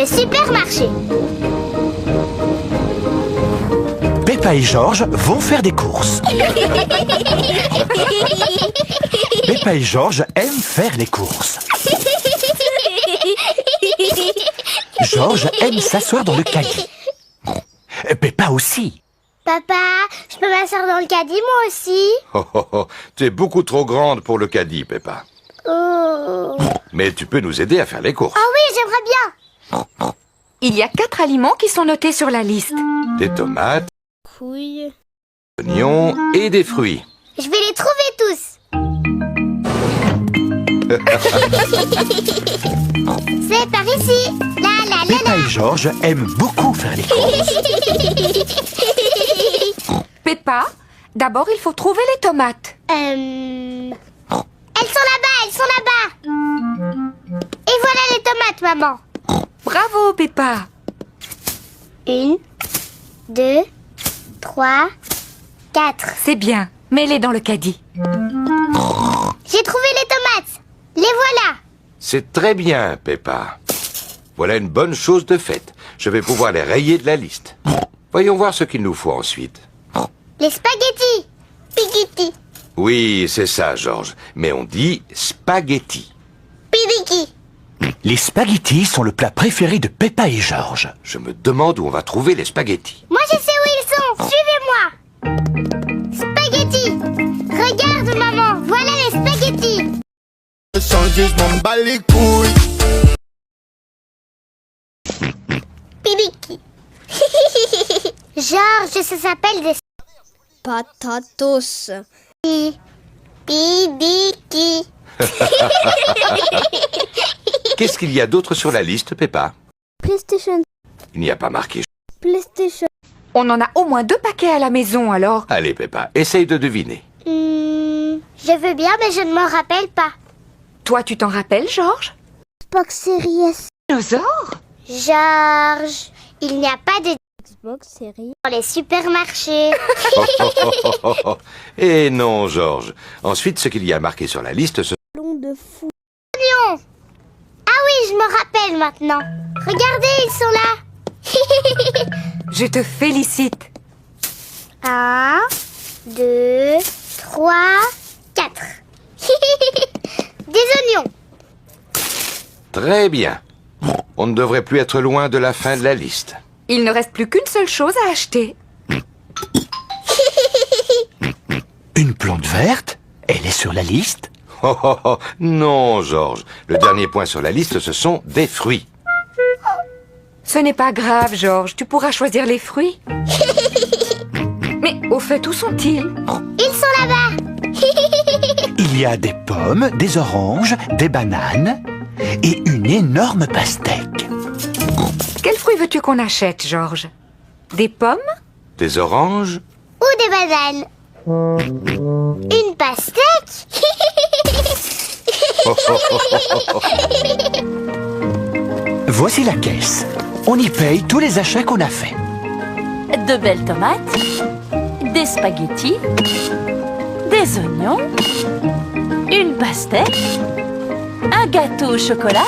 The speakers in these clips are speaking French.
le supermarché. Peppa et Georges vont faire des courses. Peppa et Georges aiment faire les courses. Georges aime s'asseoir dans le caddie. Peppa aussi. Papa, je peux m'asseoir dans le caddie moi aussi? Oh, oh, oh, t'es beaucoup trop grande pour le caddie, Peppa. Oh. Mais tu peux nous aider à faire les courses. Ah oui, j'aimerais bien. Il y a 4 aliments qui sont notés sur la liste. Des tomates, Couille. des oignons et des fruits. Je vais les trouver tous. C'est par ici. La la la Peppa et Georges aiment beaucoup faire les courses. Peppa, d'abord il faut trouver les tomates. Elles sont là-bas, elles sont là-bas. Et voilà les tomates, maman. Bravo Peppa. 1, 2, 3, 4. C'est bien, mets-les dans le caddie. J'ai trouvé les tomates. Les voilà. C'est très bien, Peppa. Voilà une bonne chose de faite. Je vais pouvoir les rayer de la liste. Voyons voir ce qu'il nous faut ensuite. Les spaghettis. Spaghetti. Oui, c'est ça, Georges. Mais on dit spaghetti. Pidiki. Les spaghettis sont le plat préféré de Peppa et Georges. Je me demande où on va trouver les spaghettis. Moi, je sais où ils sont. Suivez-moi. Spaghettis. Regarde, maman. Voilà les spaghettis. Changer, je m'en bats les couilles. Pidiki. Georges, ça s'appelle des Patatos. Pidiki. Qu'est-ce qu'il y a d'autre sur la liste, Peppa? PlayStation. Il n'y a pas marqué. PlayStation. On en a au moins 2 paquets à la maison alors. Allez, Peppa, essaye de deviner. Je veux bien, mais je ne m'en rappelle pas. Toi tu t'en rappelles Georges? Xbox Series S. Dinosaure? Georges, il n'y a pas de Xbox Series. dans les supermarchés. Eh non, Georges. Ensuite, ce qu'il y a marqué sur la liste, ce... Long de fou. Ah oui, je me rappelle maintenant. Regardez, ils sont là. Je te félicite. 1, 2, 3, 4. Des oignons. Très bien. On ne devrait plus être loin de la fin de la liste. Il ne reste plus qu'une seule chose à acheter. Une plante verte? Elle est sur la liste. Oh, oh, oh. Non, Georges. Le dernier point sur la liste, ce sont des fruits. Ce n'est pas grave Georges, tu pourras choisir les fruits. Mais au fait, où sont-ils? Ils sont là-bas. Il y a des pommes, des oranges, des bananes et une énorme pastèque. Quels fruits veux-tu qu'on achète Georges? Des pommes? Des oranges? Ou des bananes. Une pastèque. Voici la caisse. On y paye tous les achats qu'on a faits. De belles tomates, des spaghettis, des oignons, une pastèque, un gâteau au chocolat.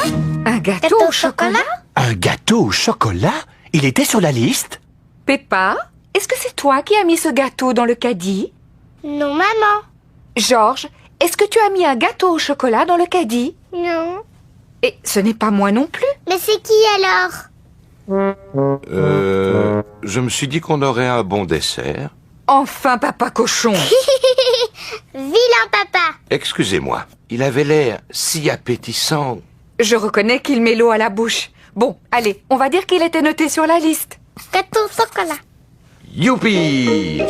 Un gâteau au chocolat? Un gâteau au chocolat? Il était sur la liste? Peppa, est-ce que c'est toi qui as mis ce gâteau dans le caddie? Non, maman. Georges, est-ce que tu as mis un gâteau au chocolat dans le caddie? Non. Et ce n'est pas moi non plus. Mais c'est qui alors? Je me suis dit qu'on aurait un bon dessert. Enfin, papa cochon. Vilain papa. Excusez-moi, il avait l'air si appétissant. Je reconnais qu'il met l'eau à la bouche. Bon, allez, on va dire qu'il était noté sur la liste. Gâteau au chocolat. Youpi!